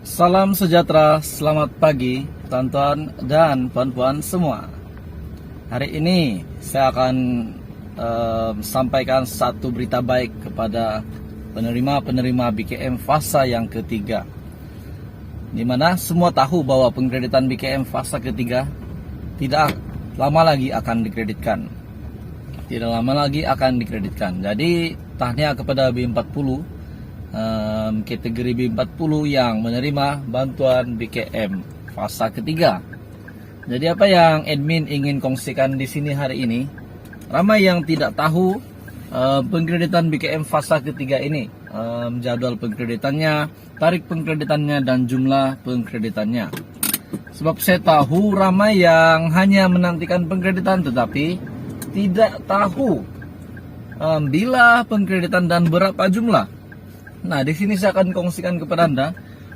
Salam sejahtera, selamat pagi teman-teman dan puan-puan semua. Hari ini saya akan sampaikan satu berita baik kepada penerima-penerima BKM fasa yang ketiga, di mana semua tahu bahwa pengkreditan BKM fasa ketiga tidak lama lagi akan dikreditkan. Jadi tahniah kepada B40 kategori B40 yang menerima bantuan BKM fasa ketiga. Jadi apa yang admin ingin kongsikan di sini hari ini, ramai yang tidak tahu pengkreditan BKM fasa ketiga ini, jadwal pengkreditannya, tarik pengkreditannya, dan jumlah pengkreditannya. Sebab saya tahu ramai yang hanya menantikan pengkreditan tetapi tidak tahu bila pengkreditan dan berapa jumlah. Nah, di sini saya akan kongsikan kepada Anda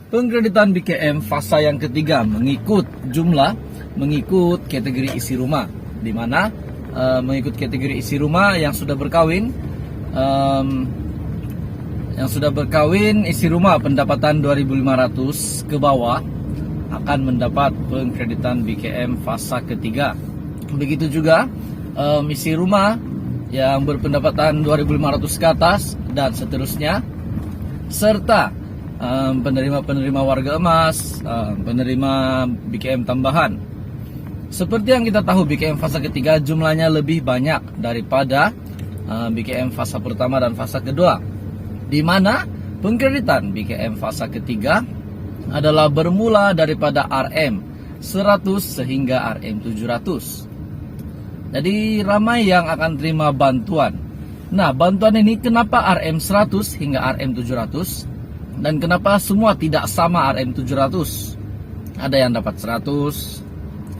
pengkreditan BKM fasa yang ketiga mengikut jumlah, mengikut kategori isi rumah, di mana mengikut kategori isi rumah yang sudah berkawin, isi rumah pendapatan 2.500 ke bawah akan mendapat pengkreditan BKM fasa ketiga. Begitu juga isi rumah yang berpendapatan 2.500 ke atas dan seterusnya, serta penerima-penerima warga emas, penerima BKM tambahan. Seperti yang kita tahu, BKM fasa ketiga jumlahnya lebih banyak daripada BKM fasa pertama dan fasa kedua, di mana pengkreditan BKM fasa ketiga adalah bermula daripada RM 100 sehingga RM 700. Jadi ramai yang akan terima bantuan. Nah, bantuan ini kenapa RM 100 hingga RM 700 dan kenapa semua tidak sama RM 700? Ada yang dapat 100,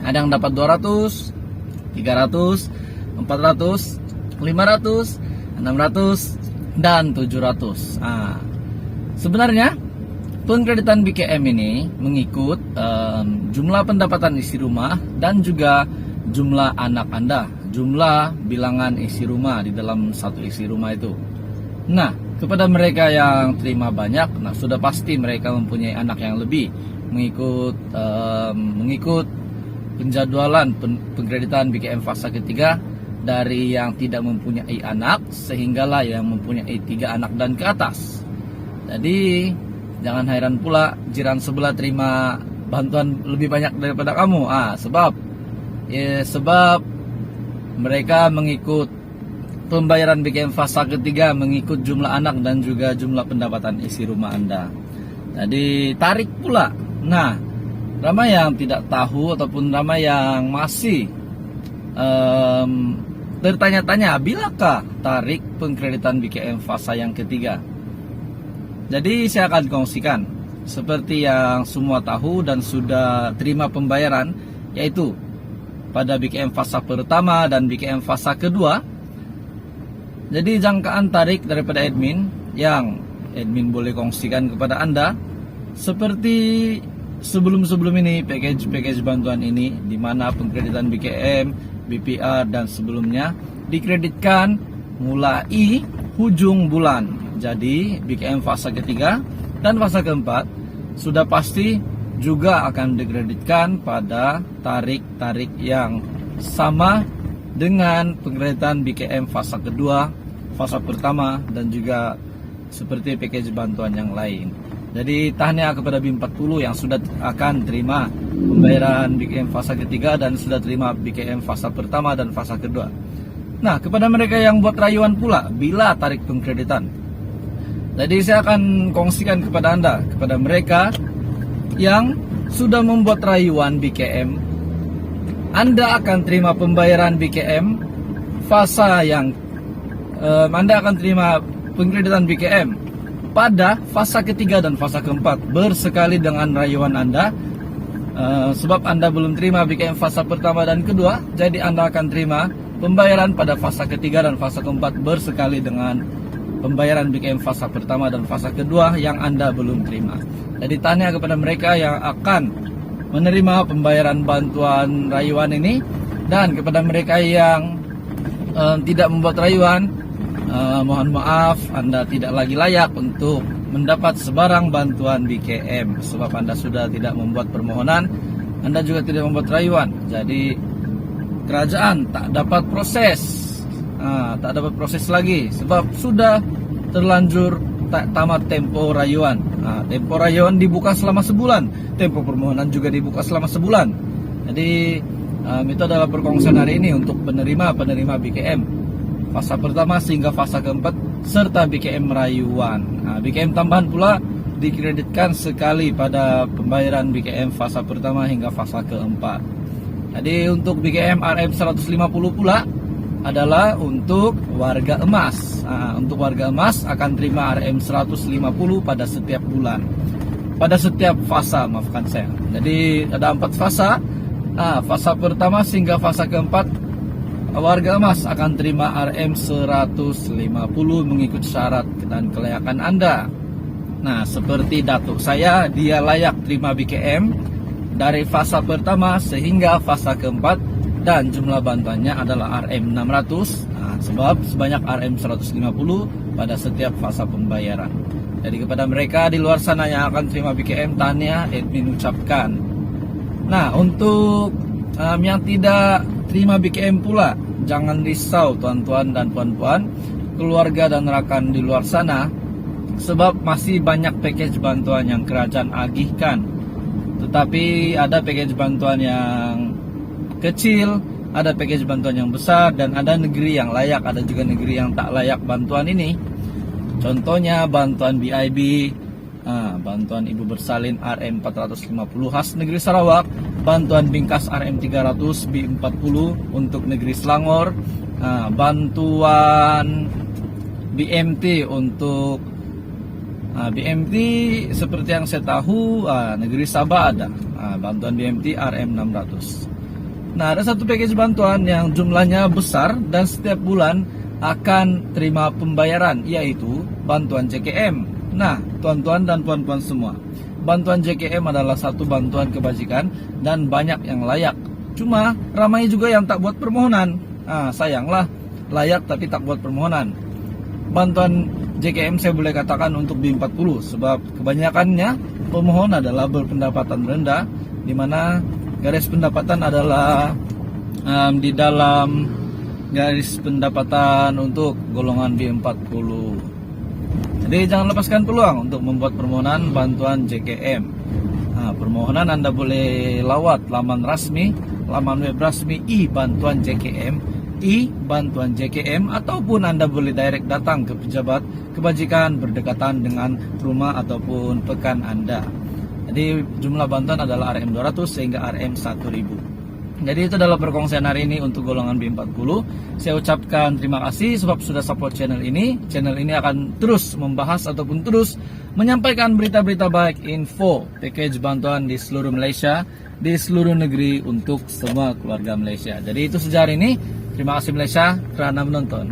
ada yang dapat 200, 300, 400, 500, 600, dan 700. Nah, sebenarnya pengkreditan BKM ini mengikut jumlah pendapatan isi rumah dan juga jumlah anak Anda, jumlah bilangan isi rumah di dalam satu isi rumah itu. Nah, kepada mereka yang terima banyak, nah sudah pasti mereka mempunyai anak yang lebih, mengikut penjadwalan pengkreditan BKM fasa ketiga dari yang tidak mempunyai anak sehinggalah yang mempunyai 3 anak dan ke atas. Jadi jangan heran pula jiran sebelah terima bantuan lebih banyak daripada kamu. Sebab mereka mengikut pembayaran BKM fasa ketiga mengikut jumlah anak dan juga jumlah pendapatan isi rumah Anda. Jadi tarik pula. Nah, ramai yang tidak tahu ataupun ramai yang masih bertanya-tanya bilakah tarik pengkreditan BKM fasa yang ketiga. Jadi saya akan kongsikan seperti yang semua tahu dan sudah terima pembayaran, yaitu pada BKM fasa pertama dan BKM fasa kedua. Jadi jangkaan tarik daripada admin yang admin boleh kongsikan kepada Anda seperti sebelum-sebelum ini, package bantuan ini, di mana pengkreditan BKM, BPR dan sebelumnya dikreditkan mulai hujung bulan. Jadi BKM fasa ketiga dan fasa keempat sudah pasti juga akan dikreditkan pada tarik-tarik yang sama dengan pengkreditan BKM fasa kedua, fasa pertama, dan juga seperti package bantuan yang lain. Jadi tahniah kepada B40 yang sudah akan terima pembayaran BKM fasa ketiga dan sudah terima BKM fasa pertama dan fasa kedua. Nah, kepada mereka yang buat rayuan pula bila tarik pengkreditan, jadi saya akan kongsikan kepada Anda, kepada mereka yang sudah membuat rayuan BKM, Anda akan terima pembayaran BKM fasa yang Anda akan terima pengkreditan BKM pada fasa ketiga dan fasa keempat bersekali dengan rayuan Anda. Sebab Anda belum terima BKM fasa pertama dan kedua, jadi Anda akan terima pembayaran pada fasa ketiga dan fasa keempat bersekali dengan pembayaran BKM fasa pertama dan fasa kedua yang Anda belum terima. Jadi tanya kepada mereka yang akan menerima pembayaran bantuan rayuan ini, dan kepada mereka yang tidak membuat rayuan, mohon maaf, Anda tidak lagi layak untuk mendapat sebarang bantuan BKM. Sebab Anda sudah tidak membuat permohonan, Anda juga tidak membuat rayuan. Jadi kerajaan tak dapat proses, tak dapat proses lagi sebab sudah terlanjur tamat tempo rayuan. Tempo rayuan dibuka selama sebulan, tempo permohonan juga dibuka selama sebulan. Jadi itu adalah perkongsian hari ini untuk penerima BKM fasa pertama hingga fasa keempat serta BKM rayuan. BKM tambahan pula dikreditkan sekali pada pembayaran BKM fasa pertama hingga fasa keempat. Jadi untuk BKM RM 150 pula adalah untuk warga emas. Untuk warga emas akan terima RM 150 pada setiap bulan, pada setiap fasa, maafkan saya. Jadi ada 4 fasa. Fasa pertama hingga fasa keempat, warga emas akan terima RM 150 mengikut syarat dan kelayakan Anda. Nah, seperti datuk saya, dia layak terima BKM dari fasa pertama sehingga fasa keempat, dan jumlah bantuannya adalah RM 600, sebab sebanyak RM 150 pada setiap fasa pembayaran. Jadi kepada mereka di luar sana yang akan terima BKM, tahniah admin ucapkan. Nah, untuk yang tidak terima BKM pula, jangan risau tuan-tuan dan puan-puan, keluarga dan rekan di luar sana, sebab masih banyak package bantuan yang kerajaan agihkan. Tetapi ada package bantuan yang kecil, ada package bantuan yang besar, dan ada negeri yang layak, ada juga negeri yang tak layak bantuan ini. Contohnya bantuan BIB, bantuan ibu bersalin RM 450 khas negeri Sarawak, bantuan bingkas RM 300 B40 untuk negeri Selangor, bantuan BMT untuk BMT seperti yang saya tahu negeri Sabah ada bantuan BMT RM 600. Nah, ada satu package bantuan yang jumlahnya besar dan setiap bulan akan terima pembayaran, yaitu bantuan JKM. Nah, tuan-tuan dan puan-puan semua, bantuan JKM adalah satu bantuan kebajikan dan banyak yang layak. Cuma ramai juga yang tak buat permohonan. Sayanglah, layak tapi tak buat permohonan. Bantuan JKM saya boleh katakan untuk B40, sebab kebanyakannya pemohon adalah berpendapatan rendah, di mana garis pendapatan adalah di dalam garis pendapatan untuk golongan B40. Jadi jangan lepaskan peluang untuk membuat permohonan bantuan JKM. Permohonan Anda boleh lawat laman resmi, laman web resmi bantuan JKM, bantuan JKM, ataupun Anda boleh direct datang ke pejabat kebajikan berdekatan dengan rumah ataupun pekan Anda. Jadi jumlah bantuan adalah RM 200 sehingga RM 1000. Jadi itu adalah perkongsian hari ini untuk golongan B40. Saya ucapkan terima kasih sebab sudah support channel ini. Channel ini akan terus membahas ataupun terus menyampaikan berita-berita baik, info, package bantuan di seluruh Malaysia, di seluruh negeri untuk semua keluarga Malaysia. Jadi itu saja hari ini. Terima kasih Malaysia kerana menonton.